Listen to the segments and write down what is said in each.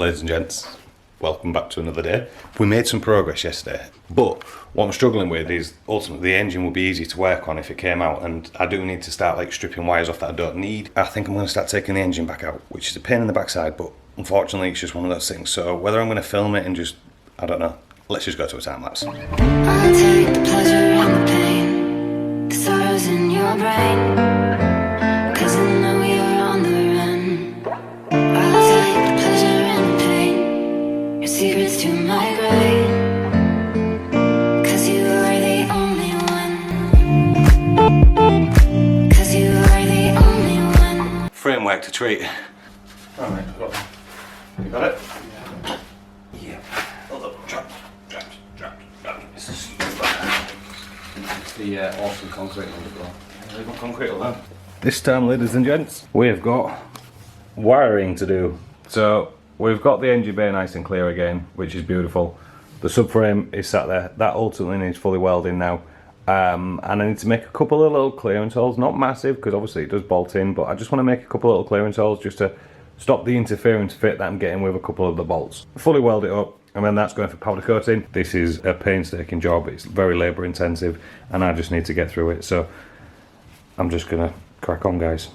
Ladies and gents, welcome back to another day. We made some progress yesterday, but what I'm struggling with is ultimately the engine would be easy to work on if it came out, and I do need to start like stripping wires off that I don't need. I think I'm going to start taking the engine back out, which is a pain in the backside, but unfortunately it's just one of those things. So whether I'm going to film it and just, I don't know, let's just go to a time lapse. I'll take the pleasure and the pain, the sorrows in your brain, 'cause I know you're on the run. I'll take the pleasure and the pain, your secrets to my grave, 'cause you are the only one, 'cause you are the only one. Framework to treat. Alright, you got it? Yeah. Hold up, drop. It's the awesome concrete one. This time, ladies and gents, we've got wiring to do. So we've got the engine bay nice and clear again, which is beautiful. The subframe is sat there. That ultimately needs fully welding now. And I need to make a couple of little clearance holes, not massive because obviously it does bolt in, but I just want to make a couple of little clearance holes just to stop the interference fit that I'm getting with a couple of the bolts. Fully weld it up, and then that's going for powder coating. This is a painstaking job, it's very labour intensive, and I just need to get through it. So I'm just gonna crack on, guys.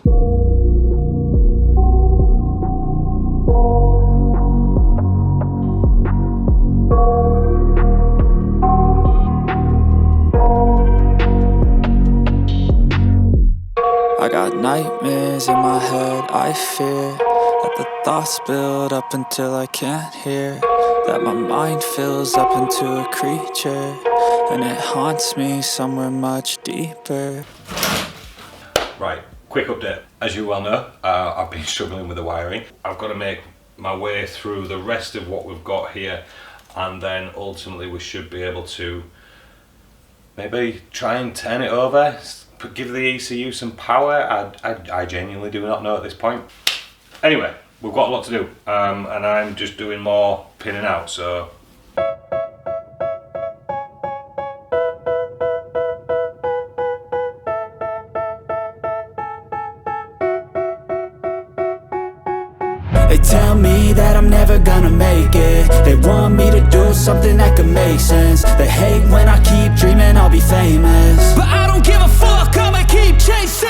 I got nightmares in my head, I fear that the thoughts build up until I can't hear, that my mind fills up into a creature, and it haunts me somewhere much deeper. Right, quick update. As you well know, I've been struggling with the wiring. I've got to make my way through the rest of what we've got here, and then ultimately we should be able to maybe try and turn it over, give the ECU some power. I genuinely do not know at this point. Anyway, we've got a lot to do, and I'm just doing more pinning out, so They tell me that I'm never gonna make it. They want me to do something that could make sense. They hate when I keep dreaming I'll be famous, but I don't give a fuck, I'ma keep chasing.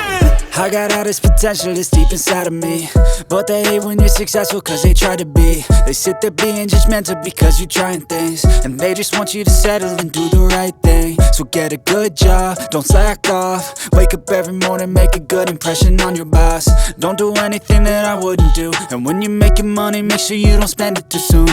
I got all this potential that's deep inside of me, but they hate when you're successful cause they try to be. They sit there being judgmental because you're trying things, and they just want you to settle and do the right thing. So get a good job, don't slack off. Wake up every morning, make a good impression on your boss. Don't do anything that I wouldn't do, and when you're making money, make sure you don't spend it too soon.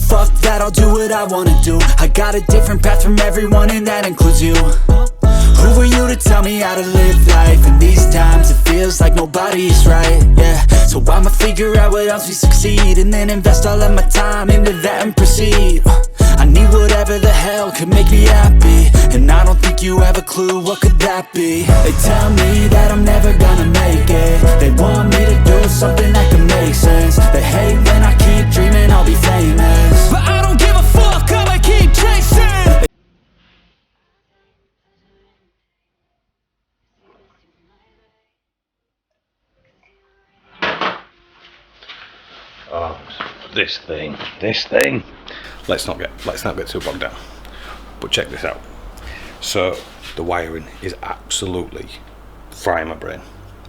Fuck that, I'll do what I wanna do. I got a different path from everyone, and that includes you. Who are you to tell me how to live life? In these times it feels like nobody's right, yeah. So I'ma figure out what else we succeed, and then invest all of my time into that and proceed. I need whatever the hell could make me happy, and I don't think you have a clue what could that be. They tell me that I'm never gonna make it. They want me to do something that can make sense. They hate when I keep dreaming I'll be famous, but I don't give a fuck, I'ma keep chasing. oh, this thing. Let's not get too bogged down. But check this out. So the wiring is absolutely frying my brain.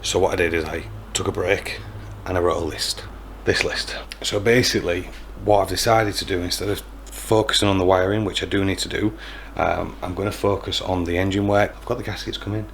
So what I did is I took a break and I wrote a list. This list. So basically, what I've decided to do, instead of focusing on the wiring, which I do need to do, I'm going to focus on the engine work. I've got the gaskets coming.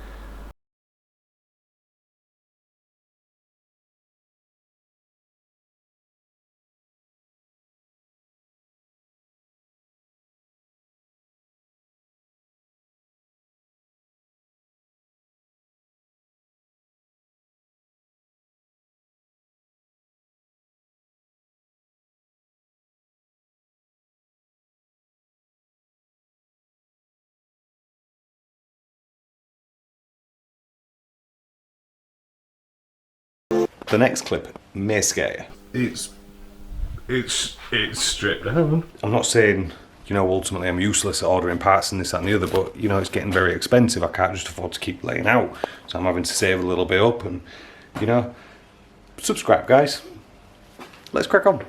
The next clip may scare you. It's stripped down. I'm not saying, you know, ultimately I'm useless at ordering parts and this, that and the other, but, you know, it's getting very expensive. I can't just afford to keep laying out. So I'm having to save a little bit up and, you know, subscribe, guys. Let's crack on.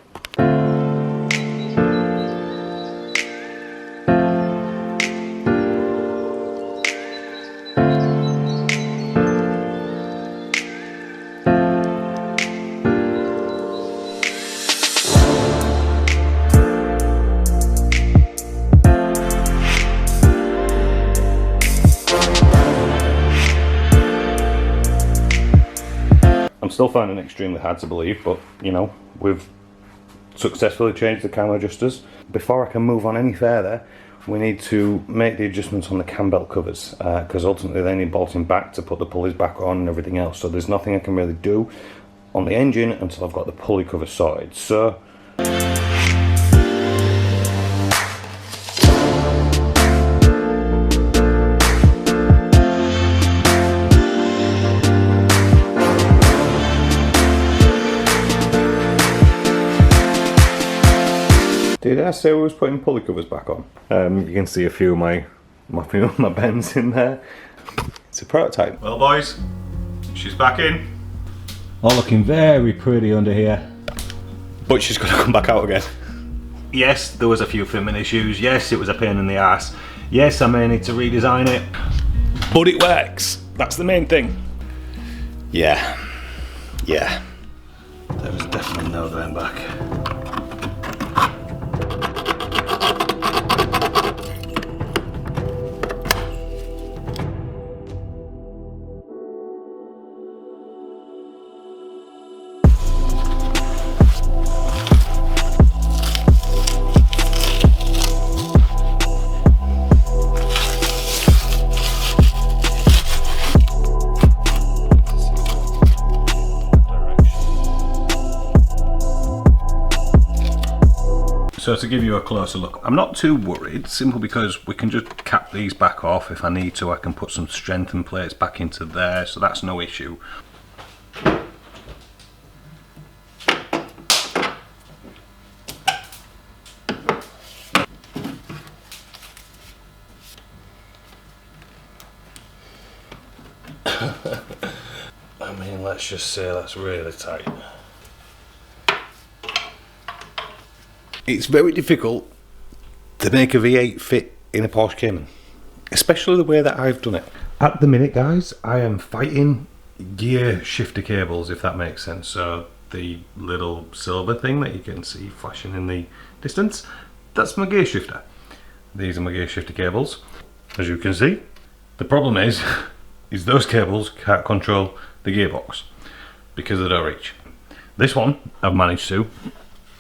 still finding it extremely hard to believe, but you know, we've successfully changed the cam adjusters. Before I can move on any further, we need to make the adjustments on the cam belt covers, because ultimately they need bolting back to put the pulleys back on and everything else. So there's nothing I can really do on the engine until I've got the pulley cover sorted. So did I say we was putting pulley covers back on? You can see a few of my bends in there. It's a prototype. Well boys, she's back in. All looking very pretty under here. But she's going to come back out again. Yes, there was a few filming issues. Yes, it was a pain in the ass. Yes, I may need to redesign it. But it works. That's the main thing. Yeah. There was definitely no going back. So to give you a closer look, I'm not too worried, simply because we can just cap these back off. If I need to, I can put some strengthened plates back into there, so that's no issue. I mean, let's just say that's really tight. It's very difficult to make a V8 fit in a Porsche Cayman, especially the way that I've done it. At the minute, guys, I am fighting gear shifter cables, if that makes sense. So the little silver thing that you can see flashing in the distance, that's my gear shifter. These are my gear shifter cables. As you can see, the problem is those cables can't control the gearbox because they don't reach. This one I've managed to,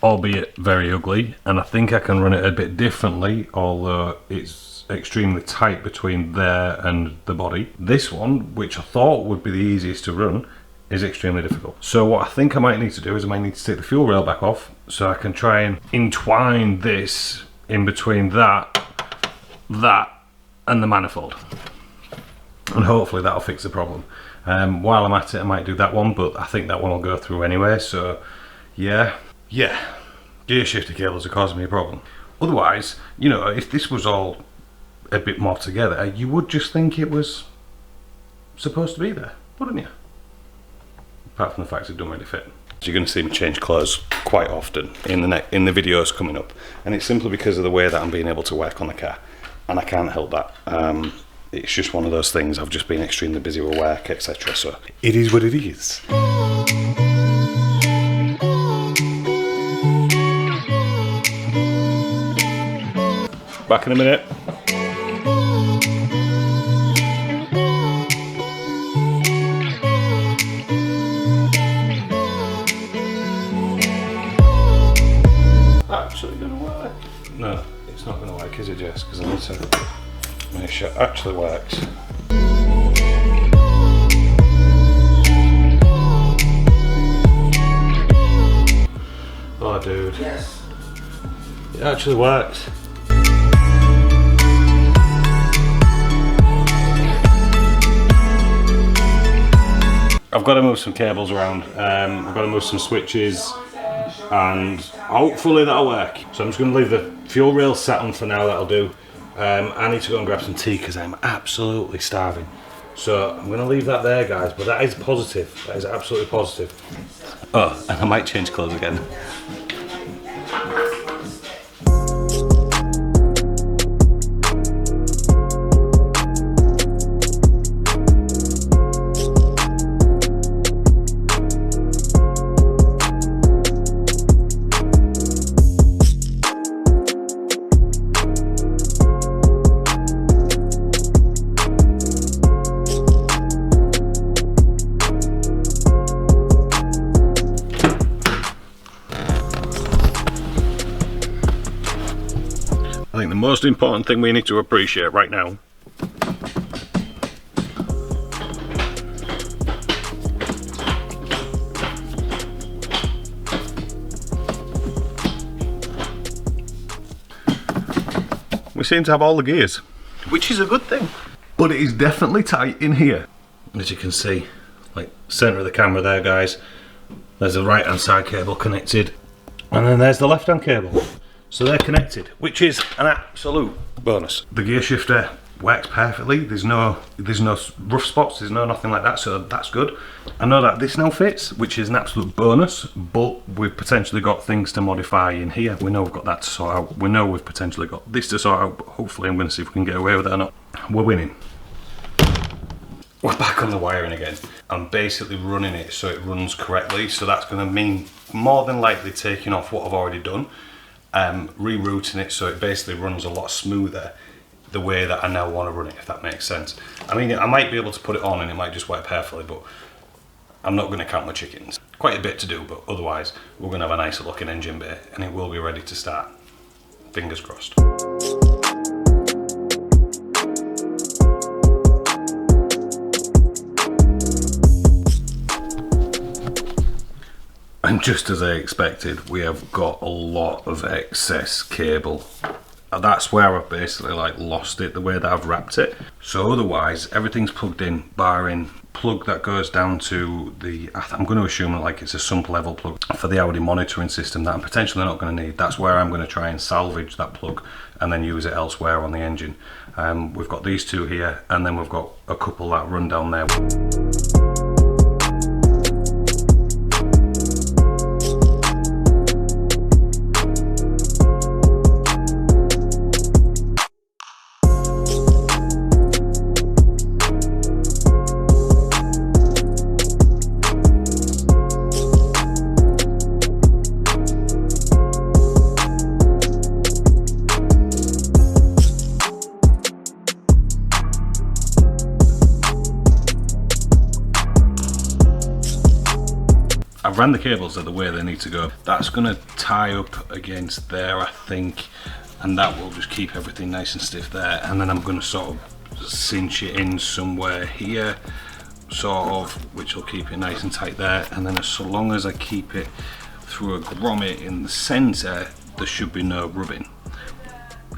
albeit very ugly, and I think I can run it a bit differently, although it's extremely tight between there and the body. This one, which I thought would be the easiest to run, is extremely difficult. So what I think I might need to do is I might need to take the fuel rail back off so I can try and entwine this in between that and the manifold, and hopefully that'll fix the problem. While I'm at it, I might do that one, but I think that one will go through anyway. So yeah, gear shifter cables are causing me a problem. Otherwise, you know, if this was all a bit more together, you would just think it was supposed to be there, wouldn't you? Apart from the fact it doesn't really fit. So you're going to see me change clothes quite often in the videos coming up, and it's simply because of the way that I'm being able to work on the car, and I can't help that. It's just one of those things. I've just been extremely busy with work, etc. So it is what it is. Back in a minute. Actually gonna work? No, it's not gonna work, is it, Jess? Because I need to make sure it actually works. Oh, dude. Yes. It actually works. I've got to move some cables around. I've got to move some switches, and hopefully that'll work. So I'm just going to leave the fuel rail sat on for now. That'll do. I need to go and grab some tea because I'm absolutely starving. So I'm going to leave that there, guys. But that is positive. That is absolutely positive. Oh, and I might change clothes again. think the most important thing we need to appreciate right now we seem to have all the gears, which is a good thing. But it is definitely tight in here. As you can see, like center of the camera there, guys, there's the right hand side cable connected, and then there's the left hand cable. So they're connected, which is an absolute bonus. The gear shifter works perfectly. There's no rough spots, there's no nothing like that, so that's good. I know that this now fits, which is an absolute bonus, but we've potentially got things to modify in here. We know we've got that to sort out. We know we've potentially got this to sort out, but hopefully I'm going to see if we can get away with it or not. We're winning. We're back on the wiring again. I'm basically running it so it runs correctly, so that's going to mean more than likely taking off what I've already done, rerouting it so it basically runs a lot smoother the way that I now want to run it, if that makes sense. I mean, I might be able to put it on and it might just work perfectly, but I'm not going to count my chickens. Quite a bit to do, but otherwise we're going to have a nicer looking engine bay and it will be ready to start. Fingers crossed. And just as I expected, we have got a lot of excess cable. That's where I've basically like lost it, the way that I've wrapped it. So otherwise, everything's plugged in, barring plug that goes down to the, I'm going to assume like it's a sump level plug for the Audi monitoring system that I'm potentially not going to need. That's where I'm going to try and salvage that plug and then use it elsewhere on the engine. We've got these two here, and then we've got a couple that run down there. I've ran the cables the way they need to go. That's going to tie up against there, I think, and that will just keep everything nice and stiff there. And then I'm going to sort of cinch it in somewhere here, sort of, which will keep it nice and tight there. And then as long as I keep it through a grommet in the centre, there should be no rubbing.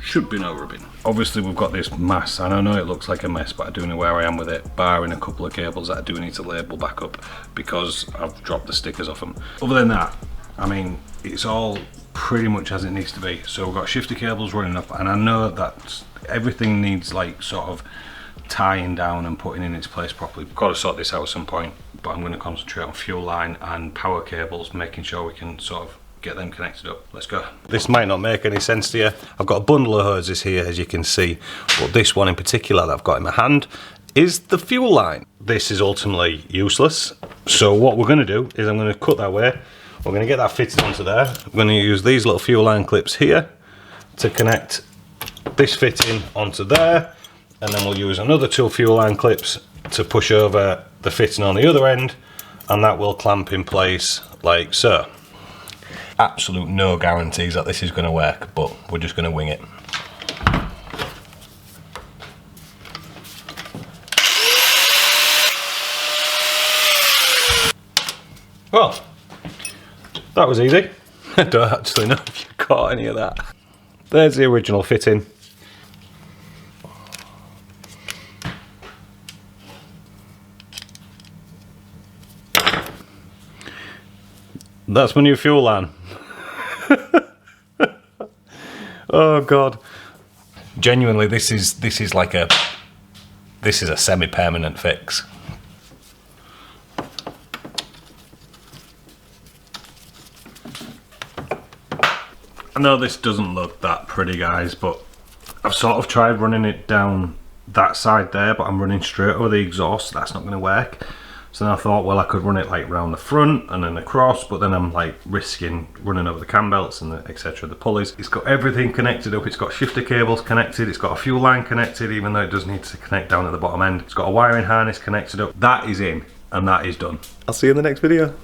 Should be no rubbing. Obviously we've got this mass, and I know it looks like a mess, but I do know where I am with it, barring a couple of cables that I do need to label back up because I've dropped the stickers off them. Other than that, I mean, it's all pretty much as it needs to be. So we've got shifter cables running up, and I know that everything needs like sort of tying down and putting in its place properly. We've got to sort this out at some point, but I'm going to concentrate on fuel line and power cables, making sure we can sort of get them connected up. Let's go. This might not make any sense to you. I've got a bundle of hoses here, as you can see, but this one in particular that I've got in my hand is the fuel line. This is ultimately useless, so what we're going to do is I'm going to cut that way. We're going to get that fitted onto there. I'm going to use these little fuel line clips here to connect this fitting onto there, and then we'll use another two fuel line clips to push over the fitting on the other end, and that will clamp in place like so. Absolute no guarantees that this is going to work, but we're just going to wing it. Well, that was easy. I don't actually know if you caught any of that. There's the original fitting. That's my new fuel line. Oh god. Genuinely, this is a semi-permanent fix. I know this doesn't look that pretty, guys, but I've sort of tried running it down that side there, but I'm running straight over the exhaust, so that's not going to work. So then I thought, well, I could run it like round the front and then across, but then I'm like risking running over the cam belts and etc. the pulleys. It's got everything connected up. It's got shifter cables connected. It's got a fuel line connected, even though it does need to connect down at the bottom end. It's got a wiring harness connected up. That is in, and that is done. I'll see you in the next video.